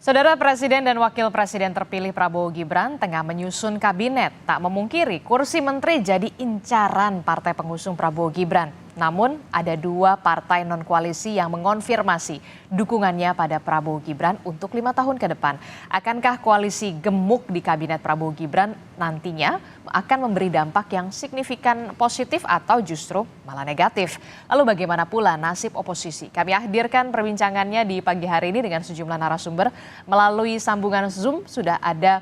Saudara Presiden dan Wakil Presiden terpilih Prabowo Gibran tengah menyusun kabinet. Tak memungkiri kursi menteri jadi incaran partai pengusung Prabowo Gibran. Namun ada dua partai non-koalisi yang mengonfirmasi dukungannya pada Prabowo Gibran untuk 5 tahun ke depan. Akankah koalisi gemuk di kabinet Prabowo Gibran nantinya akan memberi dampak yang signifikan positif atau justru malah negatif? Lalu bagaimana pula nasib oposisi? Kami hadirkan perbincangannya di pagi hari ini dengan sejumlah narasumber. Melalui sambungan Zoom sudah ada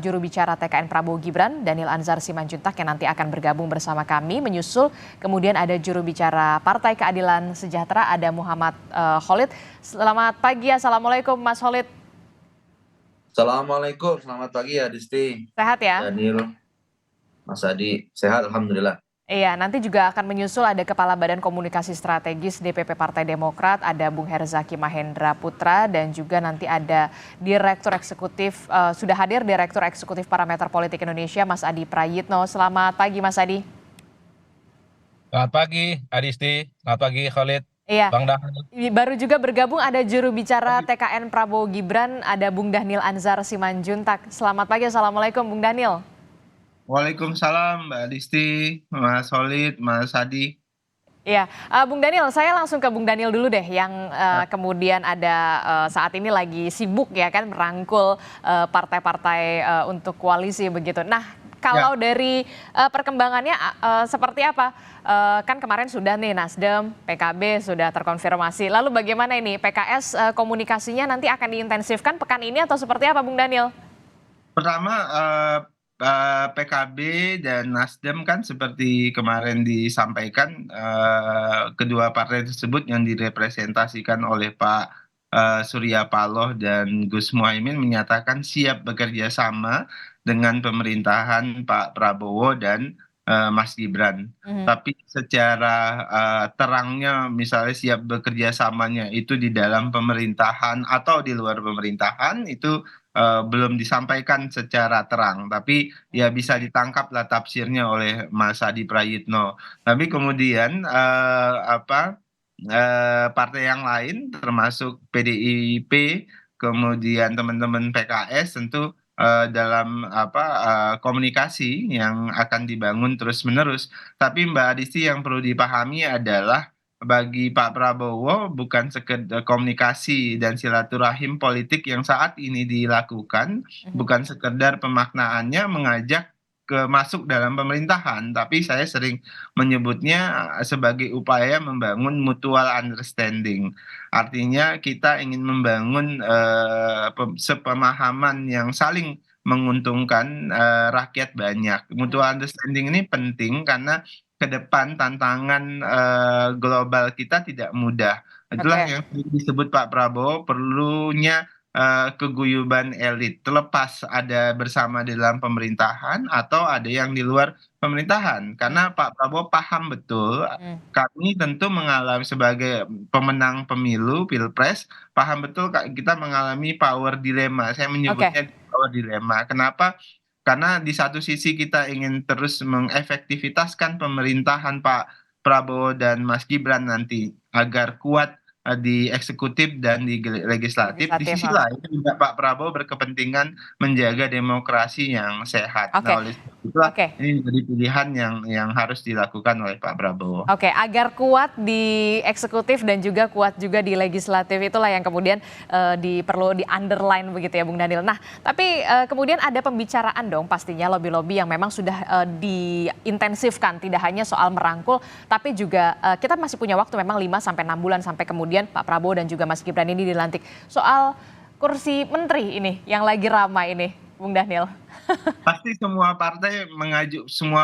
juru bicara TKN Prabowo Gibran, Daniel Anzar Simanjuntak yang nanti akan bergabung bersama kami menyusul. Kemudian ada juru bicara Partai Keadilan Sejahtera, ada Muhammad Khalid. Selamat pagi, Assalamualaikum Mas Khalid. Assalamualaikum, selamat pagi ya Disti, Sehat ya? Daniel, Mas Adi, sehat Alhamdulillah. Iya, nanti juga akan menyusul ada Kepala Badan Komunikasi Strategis DPP Partai Demokrat, ada Bung Herzaki Mahendra Putra, dan juga nanti ada Direktur Eksekutif, sudah hadir Direktur Eksekutif Parameter Politik Indonesia, Mas Adi Prayitno. Selamat pagi, Mas Adi. Selamat pagi, Adisti. Selamat pagi, Khalid. Iya, Bang Daniel. baru juga bergabung ada juru bicara TKN Prabowo Gibran, ada Bung Daniel Anzar Simanjuntak. Selamat pagi, Assalamualaikum Bung Daniel. Waalaikumsalam Mbak Disti, Mas Solid, Mas Hadi. Iya, Bung Daniel, saya langsung ke Bung Daniel dulu deh, yang kemudian ada saat ini lagi sibuk ya kan merangkul partai-partai untuk koalisi begitu. Nah, kalau dari perkembangannya seperti apa? Kan kemarin sudah nih Nasdem, PKB sudah terkonfirmasi. Lalu bagaimana ini PKS komunikasinya nanti akan diintensifkan pekan ini atau seperti apa, Bung Daniel? Pertama, PKB dan Nasdem kan seperti kemarin disampaikan, kedua partai tersebut yang direpresentasikan oleh Pak Surya Paloh dan Gus Muhaimin menyatakan siap bekerja sama dengan pemerintahan Pak Prabowo dan Mas Gibran. Tapi secara terangnya misalnya siap bekerja samanya itu di dalam pemerintahan atau di luar pemerintahan itu belum disampaikan secara terang, tapi ya bisa ditangkap lah tafsirnya oleh Mas Adi Prayitno. Tapi kemudian partai yang lain termasuk PDIP, kemudian teman-teman PKS tentu dalam komunikasi yang akan dibangun terus-menerus. Tapi Mbak Adisti yang perlu dipahami adalah bagi Pak Prabowo bukan sekedar komunikasi dan silaturahim politik yang saat ini dilakukan, bukan sekedar pemaknaannya mengajak masuk dalam pemerintahan, tapi saya sering menyebutnya sebagai upaya membangun mutual understanding. Artinya kita ingin membangun sepemahaman yang saling menguntungkan rakyat banyak. Mutual understanding ini penting karena ke depan tantangan global kita tidak mudah. Itulah yang disebut Pak Prabowo perlunya keguyuban elit. Terlepas ada bersama di dalam pemerintahan atau ada yang di luar pemerintahan. Karena Pak Prabowo paham betul, kami tentu mengalami sebagai pemenang pemilu, pilpres, paham betul kita mengalami power dilemma. Saya menyebutnya power dilemma. Kenapa? Karena di satu sisi kita ingin terus mengefektivitaskan pemerintahan Pak Prabowo dan Mas Gibran nanti agar kuat di eksekutif dan di legislatif. Di sisi lain juga Pak Prabowo berkepentingan menjaga demokrasi yang sehat. Nah, oleh itulah ini menjadi pilihan yang harus dilakukan oleh Pak Prabowo. Oke, agar kuat di eksekutif dan juga kuat juga di legislatif, itulah yang kemudian perlu di underline begitu ya Bung Daniel. Nah, tapi kemudian ada pembicaraan dong pastinya lobby-lobby yang memang sudah diintensifkan, tidak hanya soal merangkul, tapi juga kita masih punya waktu memang 5-6 bulan sampai kemudian Pak Prabowo dan juga Mas Gibran ini dilantik. Soal kursi menteri ini yang lagi ramai ini, Bung Daniel. Pasti semua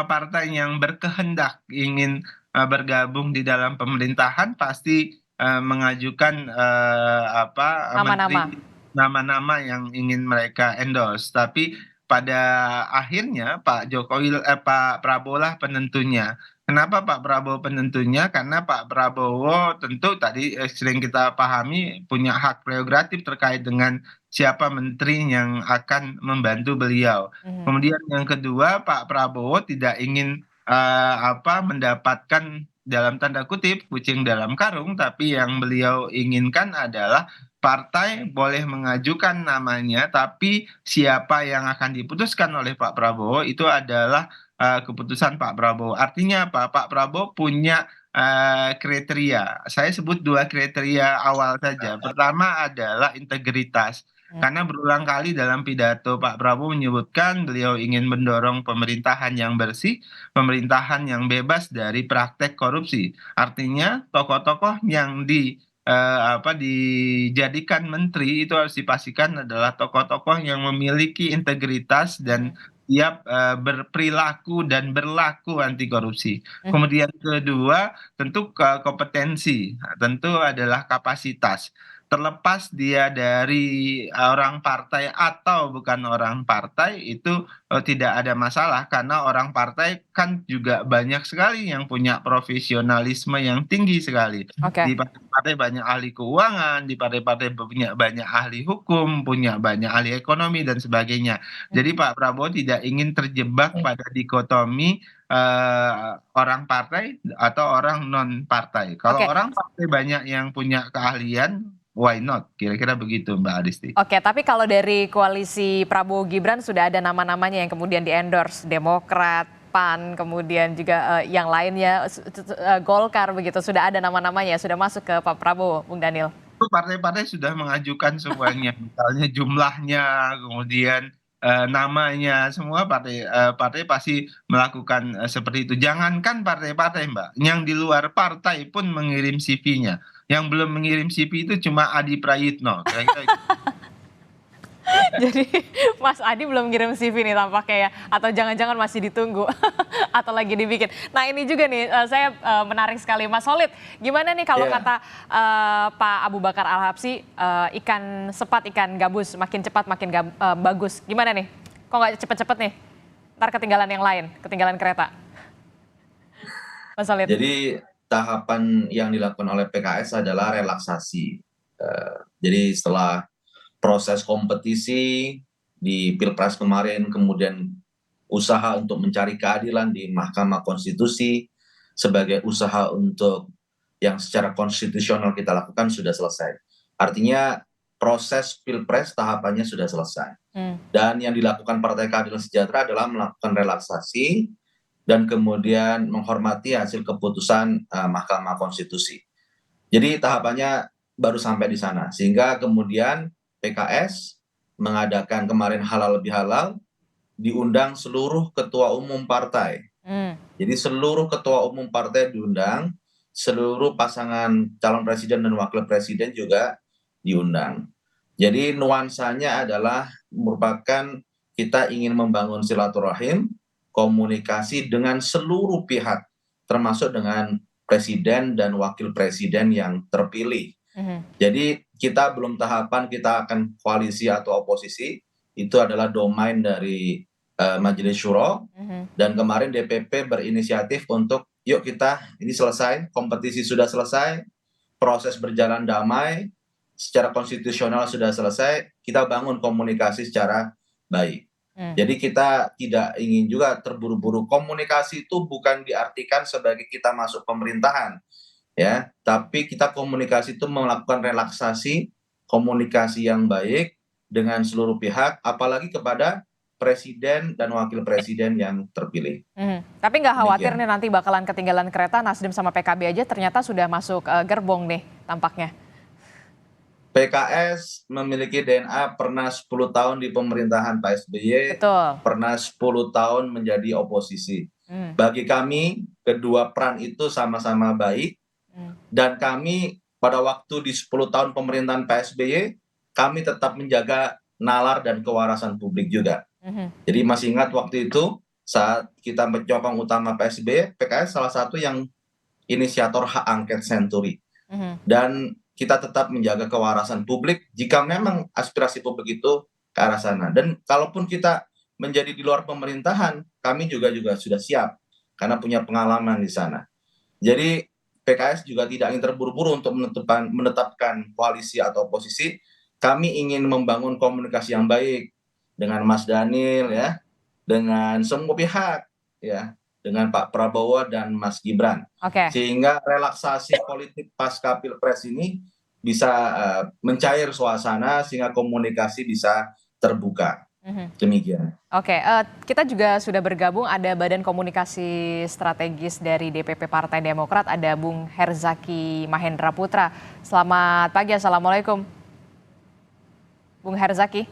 partai yang berkehendak ingin bergabung di dalam pemerintahan pasti mengajukan nama-nama yang ingin mereka endorse. Tapi pada akhirnya Pak Prabowo lah penentunya. Kenapa Pak Prabowo penentunya? Karena Pak Prabowo tentu tadi sering kita pahami punya hak prerogatif terkait dengan siapa menteri yang akan membantu beliau. Kemudian yang kedua, Pak Prabowo tidak ingin mendapatkan dalam tanda kutip kucing dalam karung, tapi yang beliau inginkan adalah partai boleh mengajukan namanya, tapi siapa yang akan diputuskan oleh Pak Prabowo itu adalah keputusan Pak Prabowo. Artinya apa? Pak Prabowo punya kriteria. Saya sebut dua kriteria awal saja. Pertama adalah integritas. Karena berulang kali dalam pidato Pak Prabowo menyebutkan beliau ingin mendorong pemerintahan yang bersih, pemerintahan yang bebas dari praktek korupsi. Artinya tokoh-tokoh yang dijadikan menteri itu harus dipastikan adalah tokoh-tokoh yang memiliki integritas dan siap berperilaku dan berlaku anti korupsi. Kemudian kedua, tentu kompetensi, tentu adalah kapasitas. Terlepas dia dari orang partai atau bukan orang partai, itu tidak ada masalah karena orang partai kan juga banyak sekali yang punya profesionalisme yang tinggi sekali. Oke. Di partai-partai banyak ahli keuangan, di partai-partai punya banyak ahli hukum, punya banyak ahli ekonomi dan sebagainya. Jadi Pak Prabowo tidak ingin terjebak pada dikotomi orang partai atau orang non partai. Kalau Oke. orang partai banyak yang punya keahlian, why not? Kira-kira begitu Mbak Adisti. Oke, tapi kalau dari koalisi Prabowo Gibran sudah ada nama-namanya yang kemudian di-endorse, Demokrat, PAN, kemudian juga yang lainnya, Golkar begitu, sudah ada nama-namanya, sudah masuk ke Pak Prabowo, Bung Daniel. Itu partai-partai sudah mengajukan semuanya, misalnya jumlahnya, kemudian namanya, semua partai pasti melakukan seperti itu. Jangankan partai-partai Mbak, yang di luar partai pun mengirim CV-nya. Yang belum mengirim CV itu cuma Adi Prayitno. Kira-kira gitu. Jadi Mas Adi belum ngirim CV nih tampaknya ya, atau jangan-jangan masih ditunggu atau lagi dibikin. Nah ini juga nih saya menarik sekali Mas Khalid, gimana nih kalau kata Pak Abu Bakar Al-Habsyi, ikan sepat ikan gabus makin cepat makin bagus. Gimana nih? Kok nggak cepet-cepet nih? Ntar ketinggalan yang lain, ketinggalan kereta. Mas Khalid. Jadi tahapan yang dilakukan oleh PKS adalah relaksasi. Jadi setelah proses kompetisi di Pilpres kemarin, kemudian usaha untuk mencari keadilan di Mahkamah Konstitusi sebagai usaha untuk yang secara konstitusional kita lakukan sudah selesai. Artinya proses Pilpres tahapannya sudah selesai. Dan yang dilakukan Partai Keadilan Sejahtera adalah melakukan relaksasi dan kemudian menghormati hasil keputusan Mahkamah Konstitusi. Jadi tahapannya baru sampai di sana, sehingga kemudian PKS mengadakan kemarin halal bihalal, diundang seluruh ketua umum partai. Jadi seluruh ketua umum partai diundang, seluruh pasangan calon presiden dan wakil presiden juga diundang. Jadi nuansanya adalah merupakan kita ingin membangun silaturahim, komunikasi dengan seluruh pihak, termasuk dengan presiden dan wakil presiden yang terpilih. Jadi kita belum tahapan kita akan koalisi atau oposisi, itu adalah domain dari Majelis Syuro, dan kemarin DPP berinisiatif untuk yuk kita ini selesai, kompetisi sudah selesai, proses berjalan damai, secara konstitusional sudah selesai, kita bangun komunikasi secara baik. Jadi kita tidak ingin juga terburu-buru. Komunikasi itu bukan diartikan sebagai kita masuk pemerintahan, ya, tapi kita komunikasi itu melakukan relaksasi, komunikasi yang baik dengan seluruh pihak, apalagi kepada presiden dan wakil presiden yang terpilih. Tapi nggak khawatir nih nanti bakalan ketinggalan kereta, Nasdem sama PKB aja ternyata sudah masuk gerbong nih tampaknya. PKS memiliki DNA pernah 10 tahun di pemerintahan Pak SBY, Betul. pernah 10 tahun menjadi oposisi. Bagi kami, kedua peran itu sama-sama baik, dan kami pada waktu di 10 tahun pemerintahan Pak SBY, kami tetap menjaga nalar dan kewarasan publik juga. Jadi masih ingat waktu itu, saat kita menyokong utama Pak SBY, PKS salah satu yang inisiator hak angket senturi. Dan kita tetap menjaga kewarasan publik jika memang aspirasi publik itu ke arah sana. Dan kalaupun kita menjadi di luar pemerintahan, kami juga sudah siap karena punya pengalaman di sana. Jadi PKS juga tidak ingin terburu-buru untuk menetapkan koalisi atau oposisi. Kami ingin membangun komunikasi yang baik dengan Mas Daniel, ya, dengan semua pihak, ya, dengan Pak Prabowo dan Mas Gibran. Oke. Sehingga relaksasi politik pasca Pilpres ini bisa mencair suasana sehingga komunikasi bisa terbuka. Demikian. Oke, kita juga sudah bergabung, ada Badan Komunikasi Strategis dari DPP Partai Demokrat, ada Bung Herzaki Mahendra Putra. Selamat pagi, Assalamualaikum. Bung Herzaki.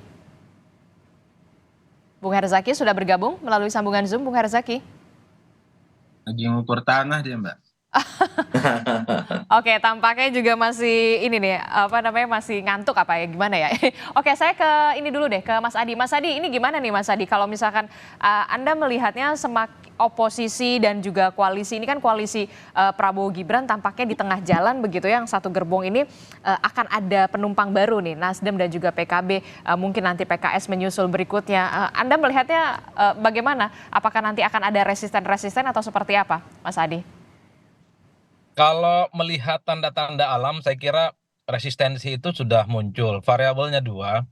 Bung Herzaki sudah bergabung melalui sambungan Zoom, Bung Herzaki. Lagi ngukur tanah dia, Mbak. Oke, tampaknya juga masih ini nih, apa namanya, masih ngantuk apa ya, gimana ya? Oke, saya ke ini dulu deh, ke Mas Adi. Mas Adi, ini gimana nih Mas Adi, kalau misalkan Anda melihatnya oposisi dan juga koalisi, ini kan koalisi Prabowo Gibran tampaknya di tengah jalan begitu ya, yang satu gerbong ini akan ada penumpang baru nih, Nasdem dan juga PKB, mungkin nanti PKS menyusul berikutnya. Anda melihatnya bagaimana? Apakah nanti akan ada resisten-resisten atau seperti apa, Mas Adi? Kalau melihat tanda-tanda alam, saya kira resistensi itu sudah muncul. Variabelnya dua.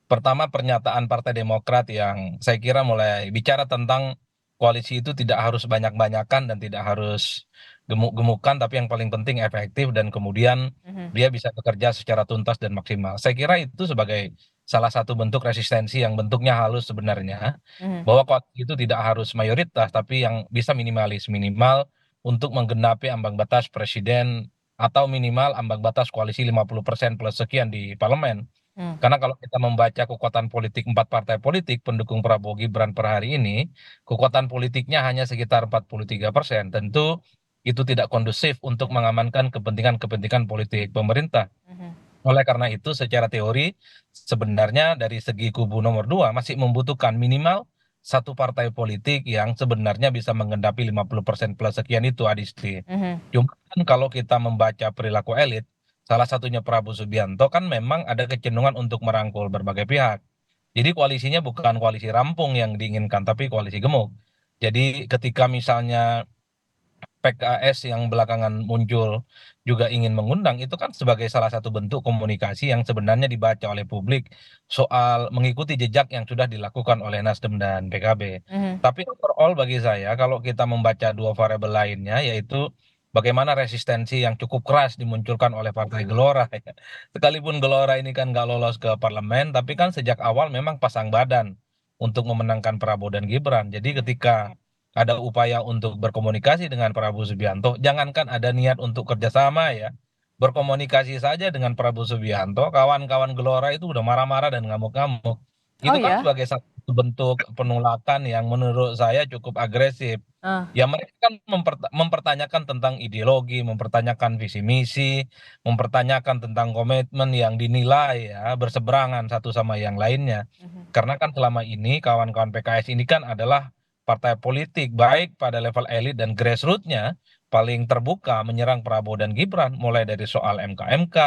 Pertama, pernyataan Partai Demokrat yang saya kira mulai bicara tentang koalisi itu tidak harus banyak-banyakan dan tidak harus gemuk-gemukan, tapi yang paling penting efektif dan kemudian dia bisa bekerja secara tuntas dan maksimal. Saya kira itu sebagai salah satu bentuk resistensi yang bentuknya halus sebenarnya, bahwa koalisi itu tidak harus mayoritas, tapi yang bisa minimal untuk menggenapi ambang batas presiden atau minimal ambang batas koalisi 50% plus sekian di parlemen. Karena kalau kita membaca kekuatan politik 4 partai politik pendukung Prabowo Gibran per hari ini, kekuatan politiknya hanya sekitar 43%. Tentu itu tidak kondusif untuk mengamankan kepentingan-kepentingan politik pemerintah. Oleh karena itu, secara teori, sebenarnya dari segi kubu nomor 2 masih membutuhkan minimal satu partai politik yang sebenarnya bisa mengendapi 50% plus sekian itu, Adisti. Cuma kan kalau kita membaca perilaku elit, salah satunya Prabowo Subianto kan memang ada kecenderungan untuk merangkul berbagai pihak. Jadi koalisinya bukan koalisi rampung yang diinginkan, tapi koalisi gemuk. Jadi ketika misalnya PKS yang belakangan muncul juga ingin mengundang, itu kan sebagai salah satu bentuk komunikasi yang sebenarnya dibaca oleh publik soal mengikuti jejak yang sudah dilakukan oleh Nasdem dan PKB. Tapi overall bagi saya, kalau kita membaca dua variabel lainnya, yaitu bagaimana resistensi yang cukup keras dimunculkan oleh Partai Gelora. Sekalipun Gelora ini kan nggak lolos ke parlemen, tapi kan sejak awal memang pasang badan untuk memenangkan Prabowo dan Gibran. Jadi ketika ada upaya untuk berkomunikasi dengan Prabowo Subianto, jangankan ada niat untuk kerjasama ya, berkomunikasi saja dengan Prabowo Subianto, kawan-kawan Gelora itu udah marah-marah dan ngamuk-ngamuk. Oh Itu kan ya? sebagai satu bentuk penolakan yang menurut saya cukup agresif. Ya mereka kan mempertanyakan tentang ideologi, mempertanyakan visi misi, mempertanyakan tentang komitmen yang dinilai ya berseberangan satu sama yang lainnya. Karena kan selama ini kawan-kawan PKS ini kan adalah partai politik baik pada level elit dan grassroots-nya paling terbuka menyerang Prabowo dan Gibran mulai dari soal MK-MK,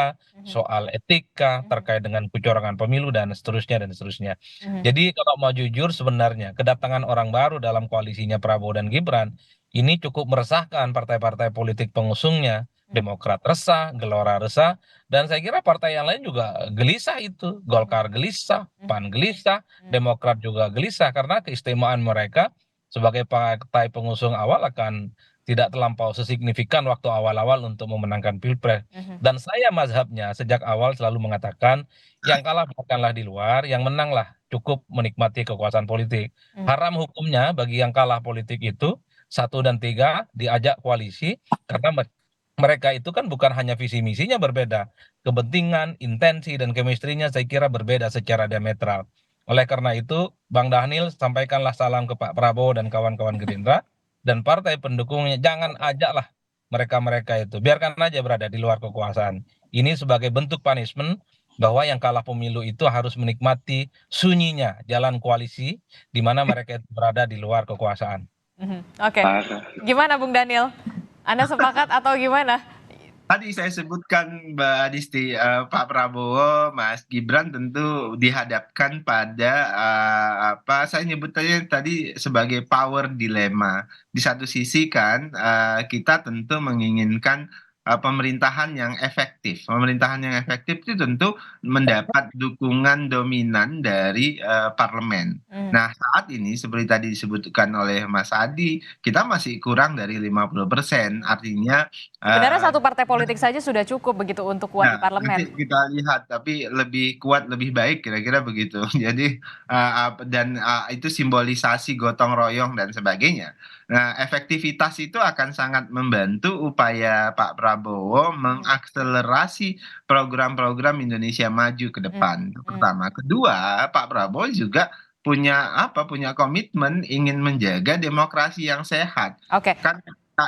soal etika terkait dengan kecurangan pemilu dan seterusnya dan seterusnya. Jadi kalau mau jujur sebenarnya kedatangan orang baru dalam koalisinya Prabowo dan Gibran ini cukup meresahkan partai-partai politik pengusungnya. Demokrat resah, Gelora resah, dan saya kira partai yang lain juga gelisah itu. Golkar gelisah, PAN gelisah, Demokrat juga gelisah karena keistimewaan mereka sebagai partai pengusung awal akan tidak terlampau sesignifikan waktu awal-awal untuk memenangkan Pilpres. Dan saya mazhabnya sejak awal selalu mengatakan yang kalah bukanlah di luar, yang menanglah cukup menikmati kekuasaan politik. Haram hukumnya bagi yang kalah politik itu 1 dan 3 diajak koalisi karena mereka itu kan bukan hanya visi misinya berbeda, kepentingan, intensi, dan chemistry-nya saya kira berbeda secara diametral. Oleh karena itu, Bang Dhanil sampaikanlah salam ke Pak Prabowo dan kawan-kawan Gerindra dan partai pendukungnya, jangan ajaklah mereka-mereka itu, biarkan aja berada di luar kekuasaan. Ini sebagai bentuk punishment bahwa yang kalah pemilu itu harus menikmati sunyinya jalan koalisi di mana mereka itu berada di luar kekuasaan. Oke, gimana Bung Daniel? Anda sepakat atau gimana? Tadi saya sebutkan Mbak Adisti, Pak Prabowo, Mas Gibran tentu dihadapkan pada apa saya nyebutnya tadi sebagai power dilema. Di satu sisi kan kita tentu menginginkan pemerintahan yang efektif. Pemerintahan yang efektif itu tentu mendapat dukungan dominan dari parlemen. Nah, saat ini seperti tadi disebutkan oleh Mas Adi, kita masih kurang dari 50%. Artinya Sebenarnya satu partai politik saja sudah cukup begitu untuk kuat di nah, nanti parlemen. kita lihat, tapi lebih kuat, lebih baik, kira-kira begitu. Jadi, dan itu simbolisasi gotong royong dan sebagainya. Nah, efektivitas itu akan sangat membantu upaya Pak Prabowo mengakselerasi program-program Indonesia maju ke depan. Itu pertama. Kedua, Pak Prabowo juga punya komitmen ingin menjaga demokrasi yang sehat. Oke. Kan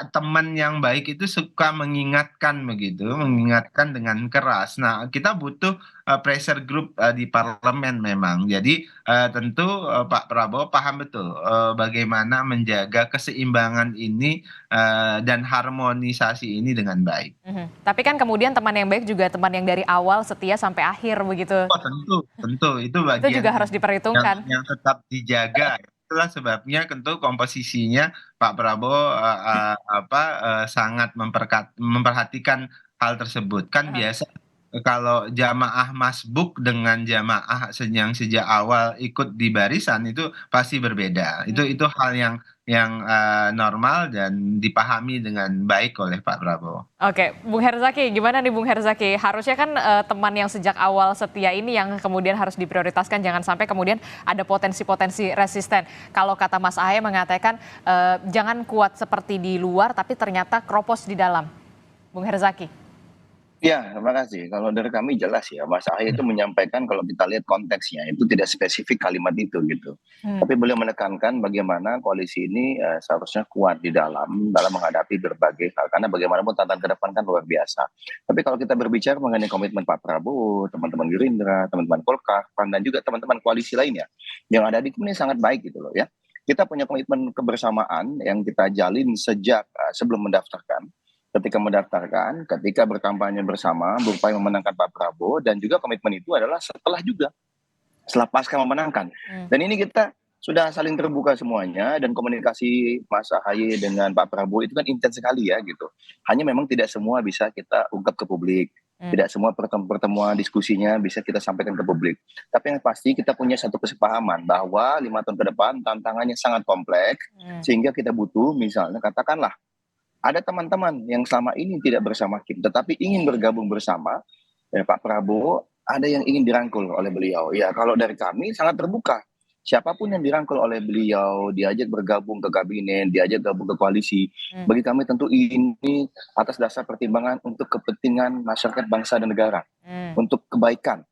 teman yang baik itu suka mengingatkan begitu, mengingatkan dengan keras. Nah, kita butuh pressure group di parlemen memang. Jadi tentu Pak Prabowo paham betul bagaimana menjaga keseimbangan ini dan harmonisasi ini dengan baik. Tapi kan kemudian teman yang baik juga teman yang dari awal setia sampai akhir begitu. Oh, tentu itu Itu bagian juga harus diperhitungkan. yang tetap dijaga. Itulah sebabnya tentu komposisinya Pak Prabowo sangat memperhatikan hal tersebut. Kan biasa kalau jamaah masbuk dengan jamaah yang sejak awal ikut di barisan itu pasti berbeda. Itu hal yang normal dan dipahami dengan baik oleh Pak Prabowo. Oke, Bung Herzaki, gimana nih Bung Herzaki? Harusnya kan teman yang sejak awal setia ini yang kemudian harus diprioritaskan, jangan sampai kemudian ada potensi-potensi resisten. Kalau kata Mas Ahaye mengatakan jangan kuat seperti di luar, tapi ternyata kropos di dalam. Bung Herzaki. Ya, terima kasih. Kalau dari kami jelas ya, Mas Ahaye itu menyampaikan kalau kita lihat konteksnya itu tidak spesifik kalimat itu gitu. Tapi beliau menekankan bagaimana koalisi ini seharusnya kuat di dalam menghadapi berbagai hal. Karena bagaimanapun tantangan ke depan kan luar biasa. Tapi kalau kita berbicara mengenai komitmen Pak Prabowo, teman-teman Gerindra, teman-teman Golkar, PAN, dan juga teman-teman koalisi lainnya yang ada di ini sangat baik gitu loh ya. Kita punya komitmen kebersamaan yang kita jalin sejak sebelum mendaftarkan. Ketika mendaftarkan, ketika berkampanye bersama, berupaya memenangkan Pak Prabowo, dan juga komitmen itu adalah setelah pasca memenangkan. Dan ini kita sudah saling terbuka semuanya, dan komunikasi Mas Ahaye dengan Pak Prabowo itu kan intens sekali ya gitu. Hanya memang tidak semua bisa kita ungkap ke publik. Tidak semua pertemuan diskusinya bisa kita sampaikan ke publik. Tapi yang pasti kita punya satu kesepahaman bahwa 5 tahun ke depan tantangannya sangat kompleks, sehingga kita butuh misalnya katakanlah, ada teman-teman yang selama ini tidak bersama Kim, tetapi ingin bergabung bersama Pak Prabowo, ada yang ingin dirangkul oleh beliau. Ya, kalau dari kami sangat terbuka. Siapapun yang dirangkul oleh beliau, diajak bergabung ke kabinet, diajak gabung ke koalisi. Bagi kami tentu ini atas dasar pertimbangan untuk kepentingan masyarakat, bangsa, dan negara. Untuk kebaikan.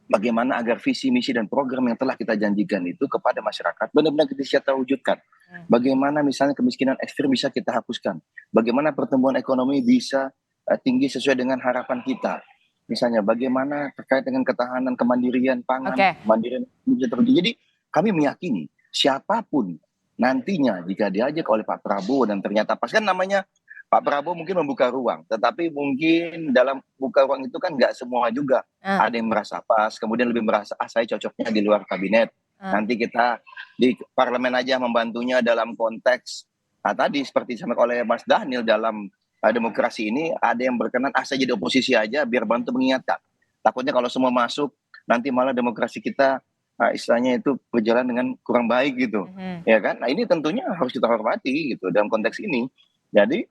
Bagaimana agar visi, misi, dan program yang telah kita janjikan itu kepada masyarakat benar-benar kita bisa terwujudkan. Bagaimana misalnya kemiskinan ekstrim bisa kita hapuskan. Bagaimana pertumbuhan ekonomi bisa tinggi sesuai dengan harapan kita. Misalnya bagaimana terkait dengan ketahanan kemandirian pangan, kemandirian bisa terwujud. Jadi kami meyakini siapapun nantinya jika diajak oleh Pak Prabowo dan ternyata pas, kan namanya Pak Prabowo mungkin membuka ruang, tetapi mungkin dalam buka ruang itu kan nggak semua juga. Ada yang merasa pas, kemudian lebih merasa, saya cocoknya di luar kabinet. Nanti kita di parlemen aja membantunya dalam konteks, tadi seperti disampaikan oleh Mas Dhanil dalam demokrasi ini, ada yang berkenan, saya jadi oposisi aja biar bantu mengingatkan. Takutnya kalau semua masuk, nanti malah demokrasi kita istilahnya itu berjalan dengan kurang baik gitu. Ya kan? Nah ini tentunya harus kita hormati gitu dalam konteks ini. Jadi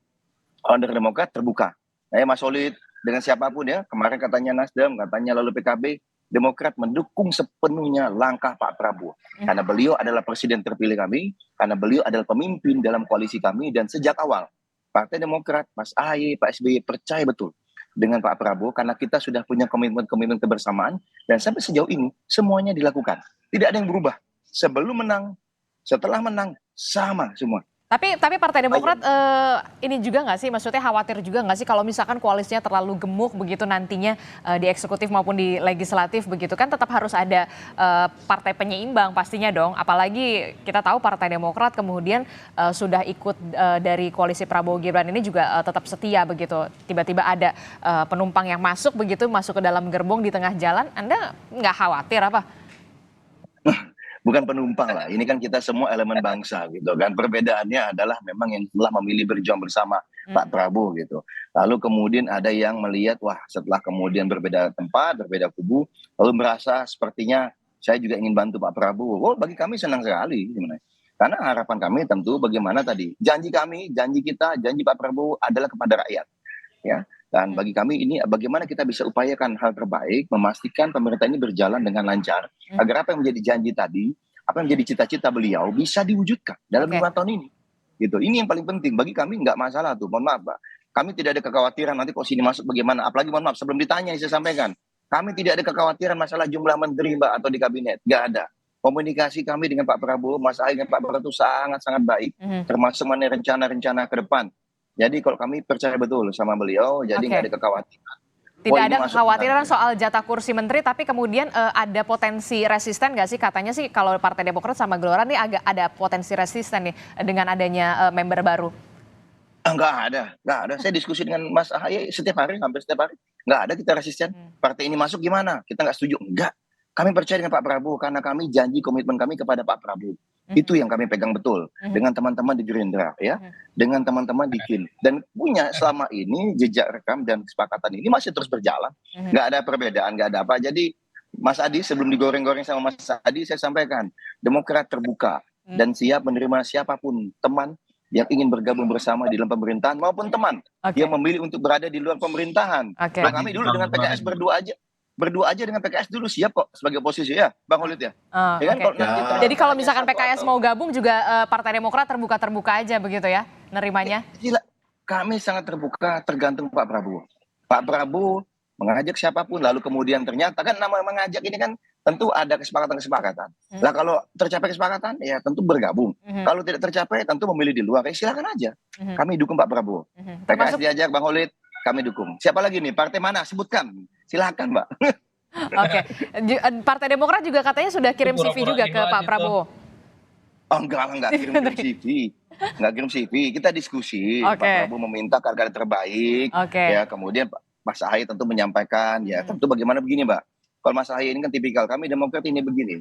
kalau dari Demokrat terbuka. Mas Solid dengan siapapun ya, kemarin katanya Nasdem, katanya lalu PKB, Demokrat mendukung sepenuhnya langkah Pak Prabowo. Karena beliau adalah presiden terpilih kami, karena beliau adalah pemimpin dalam koalisi kami, dan sejak awal Partai Demokrat, Mas Ahaye, Pak SBY percaya betul dengan Pak Prabowo, karena kita sudah punya komitmen kebersamaan, dan sampai sejauh ini semuanya dilakukan. Tidak ada yang berubah. Sebelum menang, setelah menang, sama semua. Tapi Partai Demokrat ini juga nggak sih, maksudnya khawatir juga nggak sih kalau misalkan koalisinya terlalu gemuk begitu nantinya di eksekutif maupun di legislatif begitu, kan tetap harus ada partai penyeimbang pastinya dong. Apalagi kita tahu Partai Demokrat kemudian sudah ikut dari koalisi Prabowo Gibran ini juga tetap setia begitu. Tiba-tiba ada penumpang yang masuk ke dalam gerbong di tengah jalan, Anda nggak khawatir apa? Bukan penumpang lah, ini kan kita semua elemen bangsa gitu kan. Perbedaannya adalah memang yang telah memilih berjuang bersama Pak Prabowo gitu. Lalu kemudian ada yang melihat, wah setelah kemudian berbeda tempat, berbeda kubu, lalu merasa sepertinya saya juga ingin bantu Pak Prabowo. Oh, bagi kami senang sekali sebenarnya. Karena harapan kami tentu bagaimana tadi, janji kami, janji kita, janji Pak Prabowo adalah kepada rakyat. Ya, dan bagi kami ini bagaimana kita bisa upayakan hal terbaik, memastikan pemerintah ini berjalan dengan lancar, agar apa yang menjadi janji tadi, apa yang menjadi cita-cita beliau bisa diwujudkan dalam 5 tahun ini. Gitu. Ini yang paling penting bagi kami, nggak masalah tuh, mohon maaf Pak. Kami tidak ada kekhawatiran nanti kok sini masuk bagaimana, apalagi mohon maaf sebelum ditanya saya sampaikan, kami tidak ada kekhawatiran masalah jumlah menteri Mbak atau di kabinet, nggak ada. Komunikasi kami dengan Pak Prabowo, Mas Ahy dengan Pak Prabowo itu sangat-sangat baik, termasuk mengenai rencana-rencana ke depan. Jadi kalau kami percaya betul sama beliau, jadi nggak ada kekhawatiran. Tidak ada kekhawatiran soal jatah kursi menteri, tapi kemudian ada potensi resisten nggak sih? Katanya sih kalau Partai Demokrat sama Gelora nih agak ada potensi resisten nih dengan adanya member baru. Nggak ada. Saya diskusi dengan Mas Ahy setiap hari, hampir setiap hari. Nggak ada kita resisten. Partai ini masuk gimana? Kita nggak setuju. Enggak. Kami percaya dengan Pak Prabowo karena kami janji komitmen kami kepada Pak Prabowo. Itu yang kami pegang betul dengan teman-teman di Gerindra ya, dengan teman-teman di KIN, dan punya selama ini jejak rekam dan kesepakatan ini masih terus berjalan. Nggak ada perbedaan, nggak ada apa. Jadi Mas Adi sebelum digoreng-goreng sama Mas Adi saya sampaikan Demokrat terbuka dan siap menerima siapapun teman yang ingin bergabung bersama di dalam pemerintahan maupun teman yang memilih untuk berada di luar pemerintahan. Nah, kami dulu dengan PKS berdua aja dengan PKS dulu siap kok sebagai oposisi ya, Bang Holid ya. Jadi kalau misalkan PKS mau gabung juga Partai Demokrat terbuka aja begitu ya, nerimanya? Kami sangat terbuka, tergantung Pak Prabowo. Pak Prabowo mengajak siapapun, lalu kemudian ternyata kan nama mengajak ini kan tentu ada kesepakatan. Lah kalau tercapai kesepakatan ya tentu bergabung. Kalau tidak tercapai tentu memilih di luar. Silakan aja. Kami dukung Pak Prabowo. PKS diajak Bang Holid, kami dukung. Siapa lagi nih? Partai mana? Sebutkan. Silakan, Mbak. Oke. Partai Demokrat juga katanya sudah kirim CV juga ke Pak Prabowo. Oh enggak kirim CV. Enggak kirim CV. Kita diskusi. Pak Prabowo meminta kader terbaik. Ya, kemudian Mas Ahy tentu menyampaikan ya tentu bagaimana begini Mbak. Kalau Mas Ahy ini kan tipikal kami Demokrat ini begini.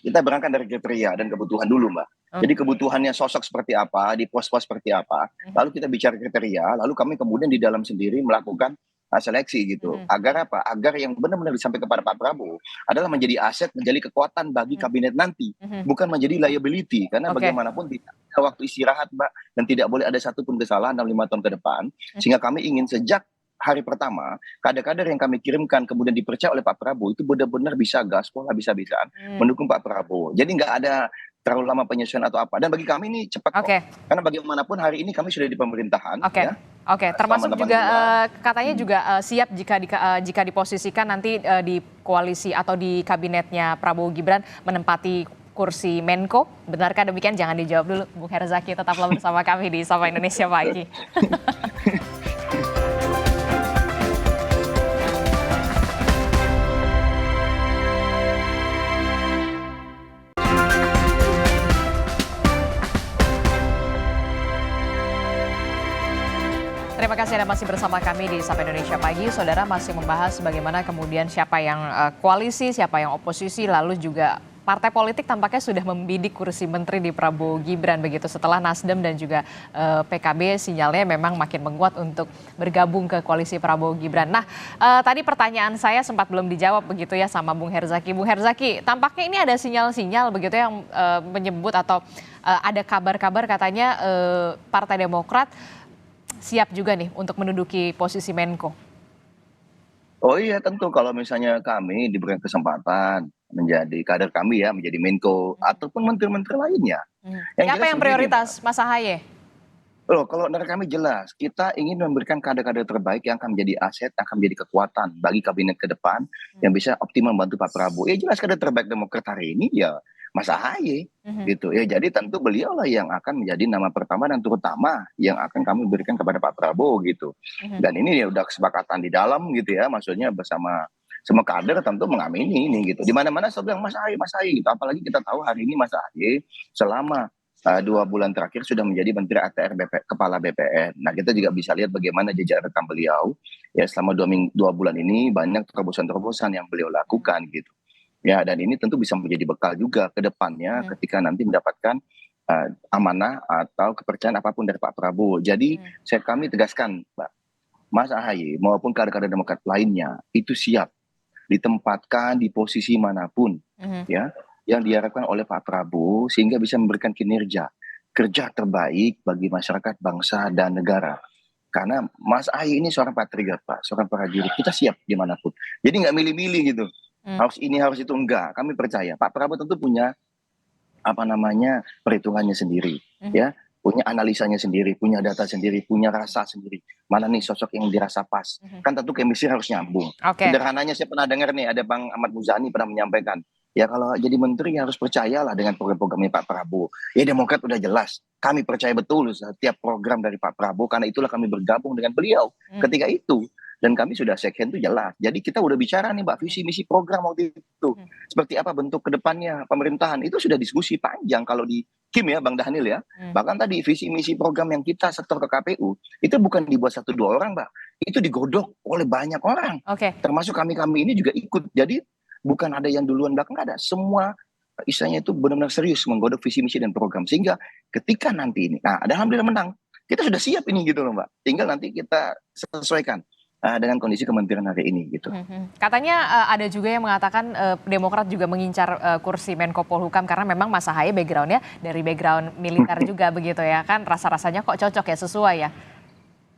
Kita berangkat dari kriteria dan kebutuhan dulu Mbak. Jadi kebutuhannya sosok seperti apa, di pos-pos seperti apa. Lalu kita bicara kriteria, lalu kami kemudian di dalam sendiri melakukan seleksi gitu. Agar apa? Agar yang benar-benar disampaikan kepada Pak Prabowo adalah menjadi aset, menjadi kekuatan bagi kabinet nanti. Bukan menjadi liability. Karena bagaimanapun tidak ada waktu istirahat Mbak. Dan tidak boleh ada satupun kesalahan dalam 5 tahun ke depan. Sehingga kami ingin sejak hari pertama, kader-kader yang kami kirimkan kemudian dipercaya oleh Pak Prabowo itu benar-benar bisa gaspol habis-habisan mendukung Pak Prabowo. Jadi nggak ada terlalu lama penyesuaian atau apa. Dan bagi kami ini cepat kok. Karena bagaimanapun hari ini kami sudah di pemerintahan. Ya. Termasuk juga katanya juga siap jika diposisikan nanti di koalisi atau di kabinetnya Prabowo Gibran menempati kursi Menko. Benarkah demikian? Jangan dijawab dulu, Bung Herzaki. Tetaplah bersama kami di Sapa Indonesia Pagi. Terima kasih Anda masih bersama kami di Sapa Indonesia Pagi. Saudara masih membahas bagaimana kemudian siapa yang koalisi, siapa yang oposisi, lalu juga partai politik tampaknya sudah membidik kursi menteri di Prabowo Gibran begitu setelah Nasdem dan juga PKB sinyalnya memang makin menguat untuk bergabung ke koalisi Prabowo Gibran. Nah, tadi pertanyaan saya sempat belum dijawab begitu ya sama Bung Herzaki. Bung Herzaki, tampaknya ini ada sinyal-sinyal begitu yang menyebut atau ada kabar-kabar katanya Partai Demokrat siap juga nih untuk menduduki posisi Menko. Oh iya tentu kalau misalnya kami diberikan kesempatan menjadi kader kami ya menjadi Menko ataupun menteri-menteri lainnya. Siapa yang prioritas Mas Ahaye? Loh kalau dari kami jelas kita ingin memberikan kader-kader terbaik yang akan menjadi aset, akan menjadi kekuatan bagi kabinet ke depan yang bisa optimal membantu Pak Prabowo. Ya jelas kader terbaik Demokrat hari ini ya Mas Ahaye gitu ya. Jadi tentu beliau lah yang akan menjadi nama pertama dan terutama yang akan kami berikan kepada Pak Prabowo gitu. Dan ini ya udah kesepakatan di dalam gitu ya, maksudnya bersama semua kader tentu mengamini ini gitu. Di mana-mana saya bilang Mas Ahaye gitu. Apalagi kita tahu hari ini Mas Ahaye selama 2 bulan terakhir sudah menjadi Menteri ATR Kepala BPN. Nah kita juga bisa lihat bagaimana jejak rekam beliau ya selama 2 bulan ini banyak terobosan-terobosan yang beliau lakukan gitu. Ya dan ini tentu bisa menjadi bekal juga ke depannya ketika nanti mendapatkan amanah atau kepercayaan apapun dari Pak Prabowo. Jadi kami tegaskan, Mbak, Mas Ahaye maupun kader-kader Demokrat lainnya itu siap ditempatkan di posisi manapun, ya, yang diharapkan oleh Pak Prabowo sehingga bisa memberikan kinerja kerja terbaik bagi masyarakat, bangsa, dan negara. Karena Mas Ahaye ini seorang patriot, Pak, seorang prajurit. Kita siap dimanapun. Jadi nggak milih-milih gitu. Harus ini, harus itu, enggak. Kami percaya Pak Prabowo tentu punya perhitungannya sendiri, ya, punya analisanya sendiri, punya data sendiri, punya rasa sendiri. Mana nih sosok yang dirasa pas? Kan tentu chemistry harus nyambung. Sederhananya saya pernah dengar nih, ada Bang Ahmad Muzani pernah menyampaikan, ya kalau jadi menteri harus percayalah dengan program-programnya Pak Prabowo. Ya Demokrat udah jelas, kami percaya betul setiap program dari Pak Prabowo, karena itulah kami bergabung dengan beliau ketika itu. Dan kami sudah second itu jelas. Jadi kita udah bicara nih Mbak, visi misi program waktu itu. Seperti apa bentuk kedepannya pemerintahan. Itu sudah diskusi panjang kalau di Kim ya Bang Dhanil ya. Bahkan tadi visi misi program yang kita setor ke KPU, itu bukan dibuat 1-2 orang Mbak. Itu digodok oleh banyak orang. Termasuk kami-kami ini juga ikut. Jadi bukan ada yang duluan belakang, ada. Semua istilahnya itu benar-benar serius menggodok visi misi dan program. Sehingga ketika nanti ini, nah alhamdulillah menang. Kita sudah siap ini gitu loh Mbak. Tinggal nanti kita sesuaikan dengan kondisi kementerian hari ini gitu. Katanya ada juga yang mengatakan Demokrat juga mengincar kursi Menko Polhukam karena memang Mas Ahaye backgroundnya dari background militer juga begitu ya kan, rasa-rasanya kok cocok ya, sesuai ya?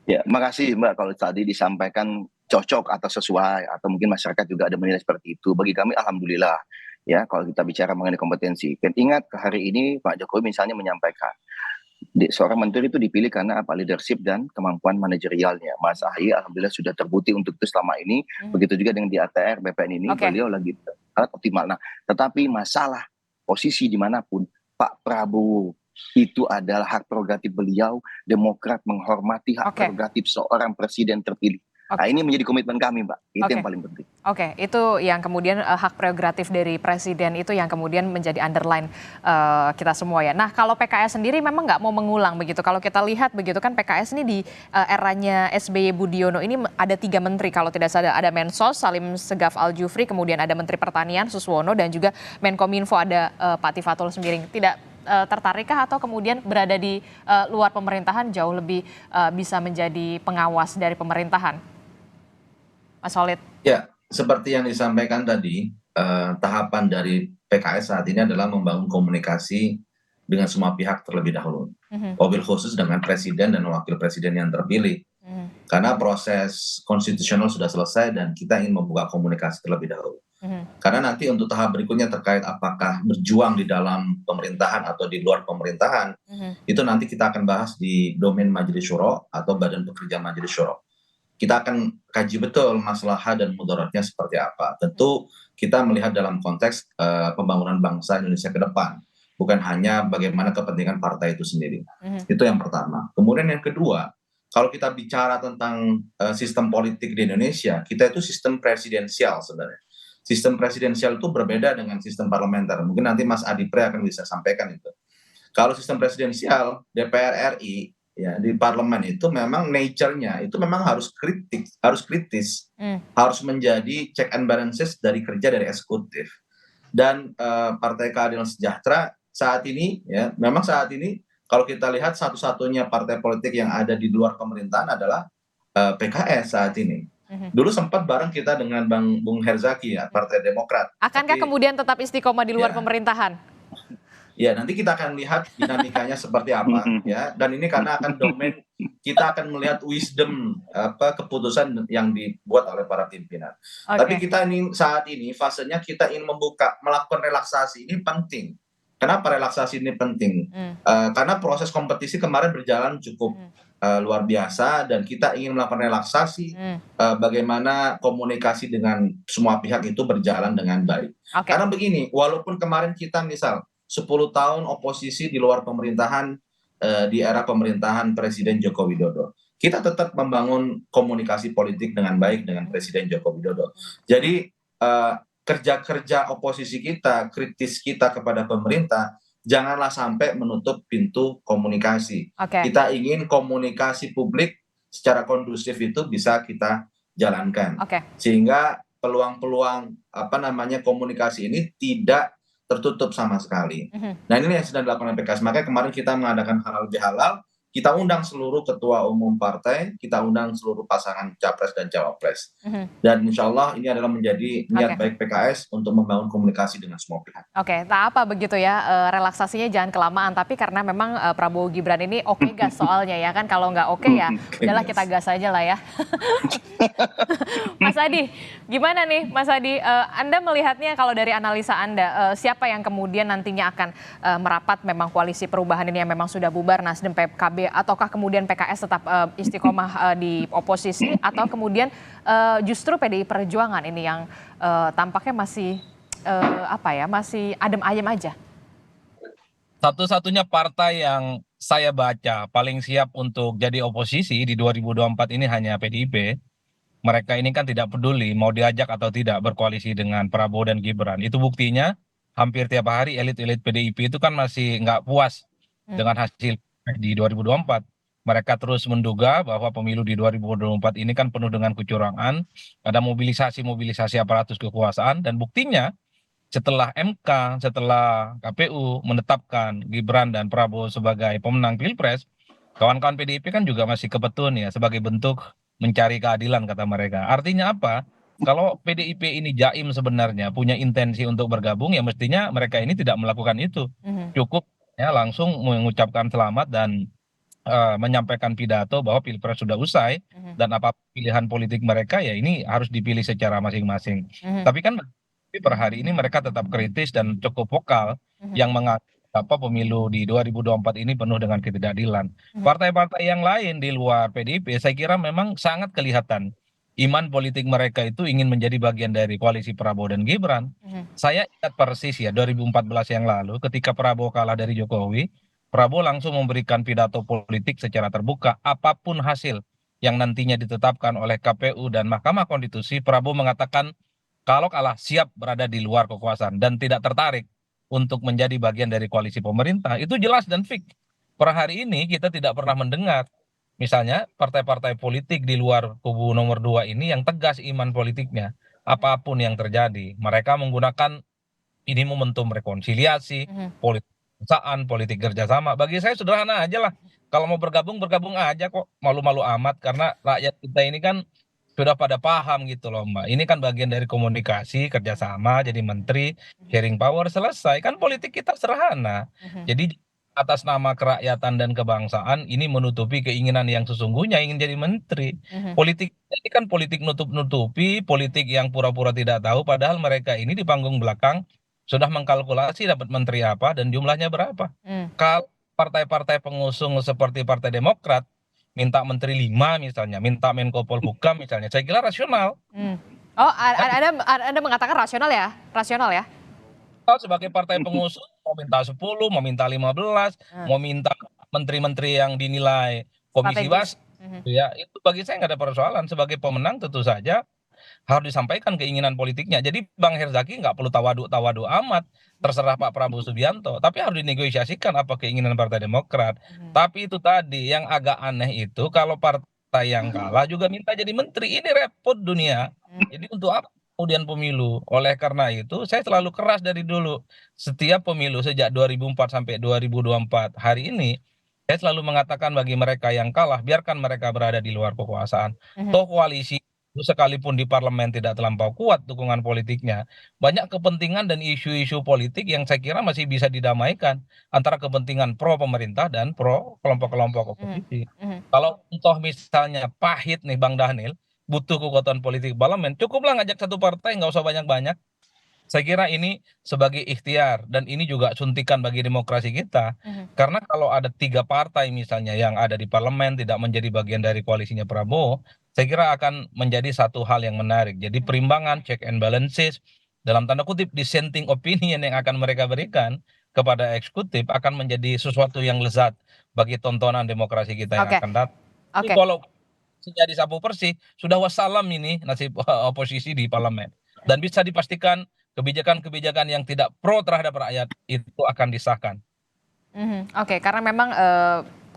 Ya, makasih Mbak kalau tadi disampaikan cocok atau sesuai atau mungkin masyarakat juga ada menilai seperti itu. Bagi kami alhamdulillah ya kalau kita bicara mengenai kompetensi. Dan ingat hari ini Pak Jokowi misalnya menyampaikan seorang menteri itu dipilih karena leadership dan kemampuan manajerialnya. Mas Ahaye alhamdulillah sudah terbukti untuk itu selama ini. Begitu juga dengan di ATR BPN ini, beliau lagi optimal. Nah, tetapi masalah posisi dimanapun Pak Prabowo itu adalah hak prerogatif beliau. Demokrat menghormati hak prerogatif seorang presiden terpilih. Nah, ini menjadi komitmen kami, Mbak. Itu yang paling penting. Itu yang kemudian hak prerogatif dari presiden itu yang kemudian menjadi underline kita semua ya. Nah, kalau PKS sendiri memang nggak mau mengulang begitu. Kalau kita lihat begitu kan PKS ini di eranya SBY Budiono ini ada 3 menteri kalau tidak salah. Ada Mensos Salim Segaf Al-Jufri, kemudian ada Menteri Pertanian Suswono dan juga Menkominfo ada Pak Tifatul Sembiring. Tidak tertarikkah atau kemudian berada di luar pemerintahan jauh lebih bisa menjadi pengawas dari pemerintahan? Mas Walid. Ya, seperti yang disampaikan tadi, tahapan dari PKS saat ini adalah membangun komunikasi dengan semua pihak terlebih dahulu. Wabil khusus dengan presiden dan wakil presiden yang terpilih. Karena proses konstitusional sudah selesai dan kita ingin membuka komunikasi terlebih dahulu. Karena nanti untuk tahap berikutnya terkait apakah berjuang di dalam pemerintahan atau di luar pemerintahan, itu nanti kita akan bahas di domain Majelis Syuro atau Badan Pekerja Majelis Syuro. Kita akan kaji betul maslahah dan mudaratnya seperti apa. Tentu kita melihat dalam konteks pembangunan bangsa Indonesia ke depan, bukan hanya bagaimana kepentingan partai itu sendiri. Itu yang pertama. Kemudian yang kedua, kalau kita bicara tentang sistem politik di Indonesia, kita itu sistem presidensial sebenarnya. Sistem presidensial itu berbeda dengan sistem parlementer. Mungkin nanti Mas Adi Pre akan bisa sampaikan itu. Kalau sistem presidensial, DPR RI ya di parlemen itu memang nature-nya itu memang harus kritis, harus menjadi check and balances dari kerja dari eksekutif. Dan Partai Keadilan Sejahtera saat ini ya memang saat ini kalau kita lihat satu-satunya partai politik yang ada di luar pemerintahan adalah PKS saat ini. Dulu sempat bareng kita dengan Bung Herzaki ya, Partai Demokrat. Akankah kemudian tetap istiqomah di luar pemerintahan? Ya, nanti kita akan lihat dinamikanya seperti apa ya. Dan ini karena akan domain kita akan melihat wisdom keputusan yang dibuat oleh para pimpinan. Tapi kita ini saat ini fasenya kita ingin melakukan relaksasi ini penting. Kenapa relaksasi ini penting? Karena proses kompetisi kemarin berjalan cukup luar biasa dan kita ingin melakukan relaksasi bagaimana komunikasi dengan semua pihak itu berjalan dengan baik. Karena begini, walaupun kemarin kita misal 10 tahun oposisi di luar pemerintahan di era pemerintahan Presiden Joko Widodo, kita tetap membangun komunikasi politik dengan baik dengan Presiden Joko Widodo. Jadi kerja-kerja oposisi kita, kritis kita kepada pemerintah, janganlah sampai menutup pintu komunikasi. Kita ingin komunikasi publik secara kondusif itu bisa kita jalankan, sehingga peluang-peluang komunikasi ini tidak tertutup sama sekali. Nah ini yang sedang dilakukan oleh PKS. Makanya kemarin kita mengadakan halal bihalal, kita undang seluruh ketua umum partai, kita undang seluruh pasangan capres dan cawapres. Dan insya Allah ini adalah menjadi niat baik PKS untuk membangun komunikasi dengan semua pihak. Oke, tak apa begitu ya, relaksasinya jangan kelamaan, tapi karena memang Prabowo Gibran ini oke gas soalnya ya kan, kalau nggak oke ya udahlah kita gas aja lah ya. Mas Adi, gimana nih Mas Adi, Anda melihatnya kalau dari analisa Anda, siapa yang kemudian nantinya akan merapat memang koalisi perubahan ini yang memang sudah bubar, Nasdem, PKB, ataukah kemudian PKS tetap istiqomah di oposisi, atau kemudian justru PDI Perjuangan ini yang tampaknya masih masih adem ayem aja? Satu-satunya partai yang saya baca paling siap untuk jadi oposisi di 2024 ini hanya PDIP. Mereka ini kan tidak peduli mau diajak atau tidak berkoalisi dengan Prabowo dan Gibran. Itu buktinya hampir tiap hari elit-elit PDIP itu kan masih nggak puas dengan hasil di 2024. Mereka terus menduga bahwa pemilu di 2024 ini kan penuh dengan kecurangan, ada mobilisasi aparatus kekuasaan, dan buktinya setelah MK, setelah KPU menetapkan Gibran dan Prabowo sebagai pemenang Pilpres, kawan-kawan PDIP kan juga masih kepetun ya sebagai bentuk mencari keadilan kata mereka. Artinya apa? Kalau PDIP ini jaim sebenarnya punya intensi untuk bergabung, ya mestinya mereka ini tidak melakukan itu. Cukup ya langsung mengucapkan selamat dan menyampaikan pidato bahwa Pilpres sudah usai dan apa pilihan politik mereka ya ini harus dipilih secara masing-masing. Tapi kan per hari ini mereka tetap kritis dan cukup vokal yang menganggap pemilu di 2024 ini penuh dengan ketidakadilan. Partai-partai yang lain di luar PDIP saya kira memang sangat kelihatan iman politik mereka itu ingin menjadi bagian dari koalisi Prabowo dan Gibran. Saya ingat persis ya 2014 yang lalu ketika Prabowo kalah dari Jokowi, Prabowo langsung memberikan pidato politik secara terbuka apapun hasil yang nantinya ditetapkan oleh KPU dan Mahkamah Konstitusi. Prabowo mengatakan kalau kalah siap berada di luar kekuasaan dan tidak tertarik untuk menjadi bagian dari koalisi pemerintah. Itu jelas dan fix. Per hari ini kita tidak pernah mendengar misalnya partai-partai politik di luar kubu nomor 2 ini yang tegas iman politiknya. Apapun yang terjadi, mereka menggunakan ini momentum rekonsiliasi, politik kebangsaan, politik kerjasama. Bagi saya sederhana aja lah. Kalau mau bergabung, bergabung aja kok. Malu-malu amat karena rakyat kita ini kan sudah pada paham gitu loh Mbak. Ini kan bagian dari komunikasi, kerjasama, jadi menteri, sharing power, selesai. Kan politik kita sederhana. Jadi atas nama kerakyatan dan kebangsaan ini menutupi keinginan yang sesungguhnya ingin jadi menteri. Politik ini kan politik nutup-nutupi, politik yang pura-pura tidak tahu, padahal mereka ini di panggung belakang sudah mengkalkulasi dapat menteri apa dan jumlahnya berapa. Kalau partai-partai pengusung seperti Partai Demokrat minta menteri 5 misalnya, minta Menko Polhukam misalnya, saya kira rasional. Oh, Anda mengatakan rasional ya? Rasional ya? Kalau sebagai partai pengusung mau minta 10, mau minta 15, mau minta menteri-menteri yang dinilai komisi wasit, ya itu bagi saya nggak ada persoalan. Sebagai pemenang tentu saja harus disampaikan keinginan politiknya. Jadi Bang Herzaki nggak perlu tawadu amat, terserah Pak Prabowo Subianto, tapi harus dinegosiasikan apa keinginan Partai Demokrat. Tapi itu tadi yang agak aneh itu kalau partai yang kalah juga minta jadi menteri, ini repot dunia. Jadi untuk apa kemudian pemilu? Oleh karena itu saya selalu keras dari dulu. Setiap pemilu sejak 2004 sampai 2024 hari ini, saya selalu mengatakan bagi mereka yang kalah, biarkan mereka berada di luar kekuasaan. Toh koalisi sekalipun di parlemen tidak terlampau kuat dukungan politiknya, banyak kepentingan dan isu-isu politik yang saya kira masih bisa didamaikan antara kepentingan pro pemerintah dan pro kelompok-kelompok oposisi. Kalau toh misalnya pahit nih Bang Daniel, butuh kekuatan politik parlemen, cukuplah ngajak satu partai, nggak usah banyak-banyak. Saya kira ini sebagai ikhtiar dan ini juga suntikan bagi demokrasi kita. Karena kalau ada 3 partai misalnya yang ada di parlemen tidak menjadi bagian dari koalisinya Prabowo, saya kira akan menjadi satu hal yang menarik. Jadi perimbangan, check and balances, dalam tanda kutip dissenting opinion yang akan mereka berikan kepada eksekutif akan menjadi sesuatu yang lezat bagi tontonan demokrasi kita yang akan datang. Tapi kalau jadi sapu bersih, sudah wassalam ini nasib oposisi di parlemen. Dan bisa dipastikan kebijakan-kebijakan yang tidak pro terhadap rakyat itu akan disahkan. Oke, karena memang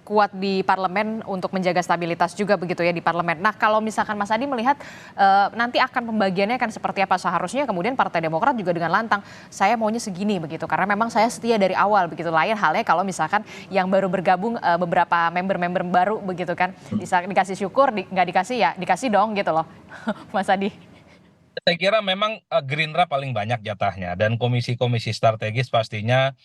kuat di parlemen untuk menjaga stabilitas juga begitu ya di parlemen. Nah kalau misalkan Mas Adi melihat nanti akan pembagiannya akan seperti apa, seharusnya kemudian Partai Demokrat juga dengan lantang saya maunya segini begitu karena memang saya setia dari awal begitu. Lain halnya kalau misalkan yang baru bergabung beberapa member-member baru begitu kan, dikasih syukur, nggak dikasih ya dikasih dong gitu loh. Mas Adi. Saya kira memang Gerindra paling banyak jatahnya dan komisi-komisi strategis pastinya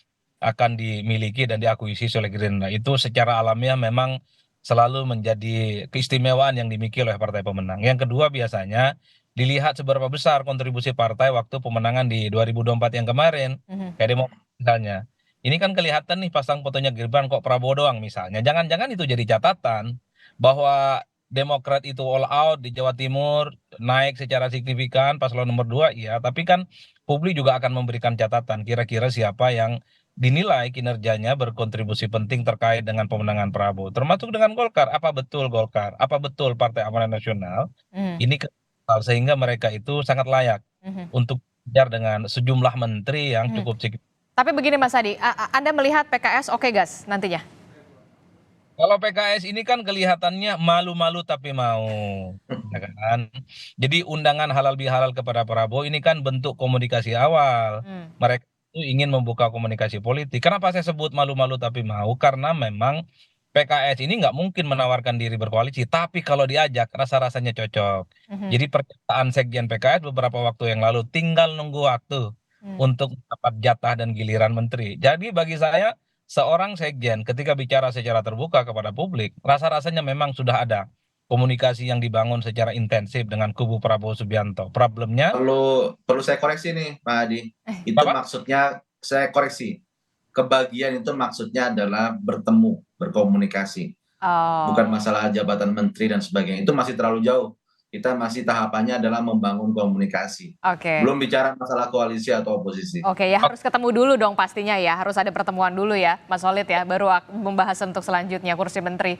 akan dimiliki dan diakuisisi oleh Gerindra. Itu secara alamiah memang selalu menjadi keistimewaan yang dimiliki oleh partai pemenang. Yang kedua biasanya dilihat seberapa besar kontribusi partai waktu pemenangan di 2024 yang kemarin. Kayak Demokrat misalnya. Ini kan kelihatan nih pasang fotonya Gibran kok Prabowo doang misalnya. Jangan-jangan itu jadi catatan bahwa Demokrat itu all out di Jawa Timur, naik secara signifikan paslon nomor 2, iya. Tapi kan publik juga akan memberikan catatan kira-kira siapa yang dinilai kinerjanya berkontribusi penting terkait dengan pemenangan Prabowo. Termasuk dengan Golkar. Apa betul Golkar? Apa betul Partai Amanat Nasional? Ini sehingga mereka itu sangat layak untuk kejar dengan sejumlah menteri yang cukup signifikan. Tapi begini Mas Adi, Anda melihat PKS oke gas nantinya? Kalau PKS ini kan kelihatannya malu-malu tapi mau, ya kan? Jadi undangan halal bihalal kepada Prabowo ini kan bentuk komunikasi awal. Mereka itu ingin membuka komunikasi politik. Kenapa saya sebut malu-malu tapi mau? Karena memang PKS ini nggak mungkin menawarkan diri berkoalisi, tapi kalau diajak rasa-rasanya cocok. Jadi pernyataan Sekjen PKS beberapa waktu yang lalu tinggal nunggu waktu untuk dapat jatah dan giliran menteri. Jadi bagi saya seorang sekjen ketika bicara secara terbuka kepada publik, rasa-rasanya memang sudah ada komunikasi yang dibangun secara intensif dengan kubu Prabowo Subianto. Problemnya, Perlu saya koreksi nih, Pak Adi. Itu Bapak? maksudnya saya koreksi. Kebagian itu maksudnya adalah bertemu, berkomunikasi. Bukan masalah jabatan menteri dan sebagainya. Itu masih terlalu jauh. Kita masih tahapannya adalah membangun komunikasi. Belum bicara masalah koalisi atau oposisi. Oke, ya harus ketemu dulu dong pastinya ya, harus ada pertemuan dulu ya Mas Holid ya, baru membahas untuk selanjutnya kursi menteri.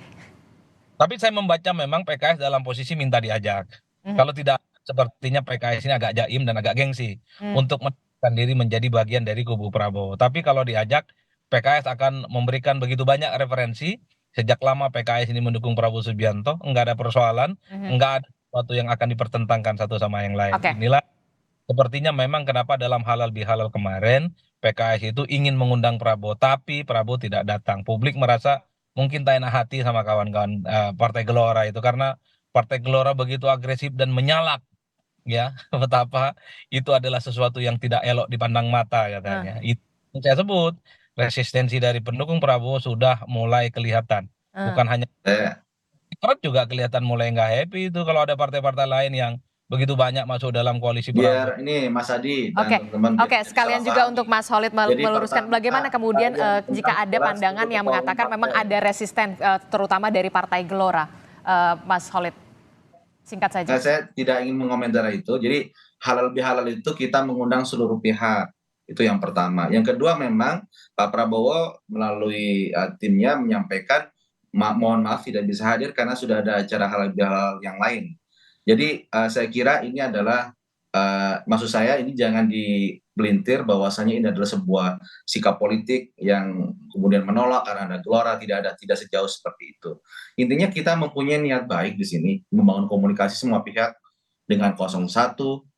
Tapi saya membaca memang PKS dalam posisi minta diajak. Kalau tidak, sepertinya PKS ini agak jaim dan agak gengsi untuk menempatkan diri menjadi bagian dari kubu Prabowo. Tapi kalau diajak, PKS akan memberikan begitu banyak referensi. Sejak lama PKS ini mendukung Prabowo Subianto, enggak ada persoalan, enggak ada sesuatu yang akan dipertentangkan satu sama yang lain. Inilah sepertinya memang kenapa dalam halal bihalal kemarin PKS itu ingin mengundang Prabowo, tapi Prabowo tidak datang. Publik merasa mungkin tak enak hati sama kawan-kawan Partai Gelora itu karena Partai Gelora begitu agresif dan menyalak, ya betapa itu adalah sesuatu yang tidak elok dipandang mata katanya. Itu yang saya sebut resistensi dari pendukung Prabowo sudah mulai kelihatan. Bukan hanya Demokrat juga kelihatan mulai nggak happy itu kalau ada partai-partai lain yang begitu banyak masuk dalam koalisi Prabowo. Biar ini Mas Adi dan teman-teman. Oke, sekalian juga untuk Mas Holid meluruskan bagaimana kemudian jika ada pandangan yang mengatakan memang ada resisten terutama dari Partai Gelora, Mas Holid. Singkat saja. Saya tidak ingin mengomentari itu. Jadi halal bihalal itu kita mengundang seluruh pihak. Itu yang pertama. Yang kedua memang Pak Prabowo melalui timnya menyampaikan mohon maaf tidak bisa hadir karena sudah ada acara halal bihalal yang lain. Jadi saya kira ini adalah maksud saya ini jangan dibelintir bahwasanya ini adalah sebuah sikap politik yang kemudian menolak karena ada gelora, tidak sejauh seperti itu. Intinya kita mempunyai niat baik di sini membangun komunikasi semua pihak dengan 01,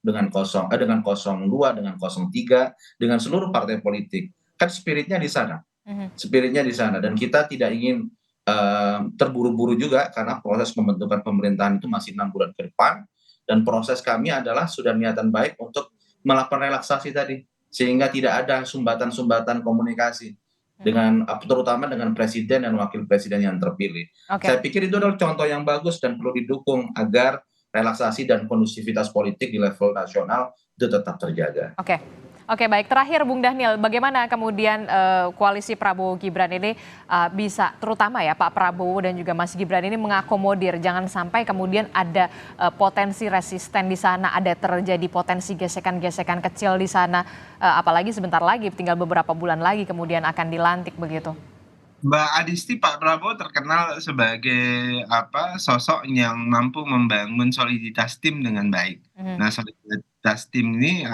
dengan 02, dengan 03, dengan seluruh partai politik. Kan spiritnya di sana. Spiritnya di sana dan kita tidak ingin terburu-buru juga karena proses pembentukan pemerintahan itu masih 6 bulan ke depan dan proses kami adalah sudah niatan baik untuk melakukan relaksasi tadi sehingga tidak ada sumbatan-sumbatan komunikasi dengan terutama dengan presiden dan wakil presiden yang terpilih. Saya pikir itu adalah contoh yang bagus dan perlu didukung agar relaksasi dan kondusivitas politik di level nasional itu tetap terjaga. Oke, baik. Terakhir Bung Daniel, bagaimana kemudian koalisi Prabowo Gibran ini bisa, terutama ya Pak Prabowo dan juga Mas Gibran ini mengakomodir, jangan sampai kemudian ada potensi resisten di sana, ada terjadi potensi gesekan-gesekan kecil di sana, apalagi sebentar lagi, tinggal beberapa bulan lagi kemudian akan dilantik begitu. Mbak Adisti, Pak Prabowo terkenal sebagai sosok yang mampu membangun soliditas tim dengan baik. Nah, soliditas tim ini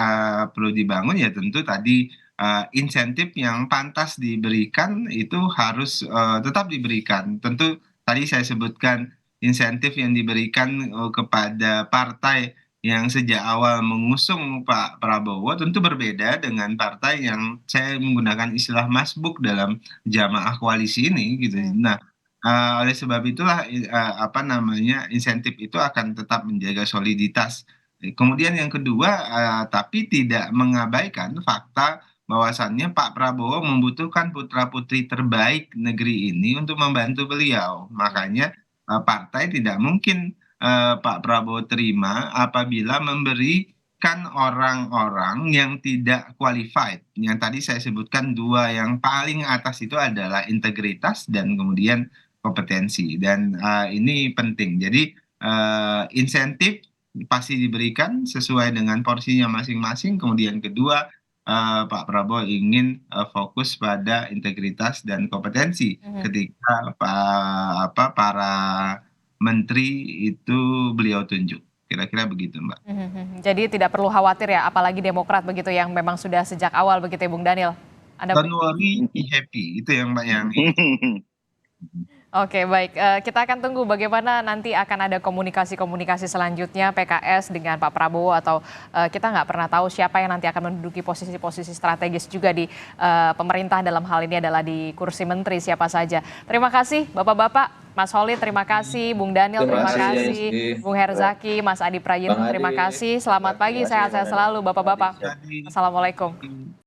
perlu dibangun ya tentu tadi insentif yang pantas diberikan itu harus tetap diberikan. Tentu tadi saya sebutkan insentif yang diberikan kepada partai yang sejak awal mengusung Pak Prabowo tentu berbeda dengan partai yang saya menggunakan istilah masbuk dalam jamaah koalisi ini gitu. Nah, oleh sebab itulah apa namanya insentif itu akan tetap menjaga soliditas. Kemudian yang kedua, tapi tidak mengabaikan fakta bahwasannya Pak Prabowo membutuhkan putra-putri terbaik negeri ini untuk membantu beliau. Makanya partai tidak mungkin Pak Prabowo terima apabila memberikan orang-orang yang tidak qualified. Yang tadi saya sebutkan dua yang paling atas itu adalah integritas dan kemudian kompetensi. Dan ini penting. Jadi insentif pasti diberikan sesuai dengan porsinya masing-masing. Kemudian kedua, Pak Prabowo ingin fokus pada integritas dan kompetensi ketika para menteri itu beliau tunjuk. Kira-kira begitu, Mbak. Jadi tidak perlu khawatir ya, apalagi Demokrat begitu yang memang sudah sejak awal begitu ya Bung Daniel. Don't worry, be happy. Itu yang Mbak yang. Oke, baik. Kita akan tunggu bagaimana nanti akan ada komunikasi-komunikasi selanjutnya PKS dengan Pak Prabowo atau kita nggak pernah tahu siapa yang nanti akan menduduki posisi-posisi strategis juga di pemerintah, dalam hal ini adalah di kursi menteri siapa saja. Terima kasih Bapak-Bapak, Mas Holid terima kasih, Bung Daniel terima kasih, Bung Herzaki, Mas Adi Prayitno terima kasih. Selamat pagi, sehat-sehat selalu Bapak-Bapak. Assalamualaikum.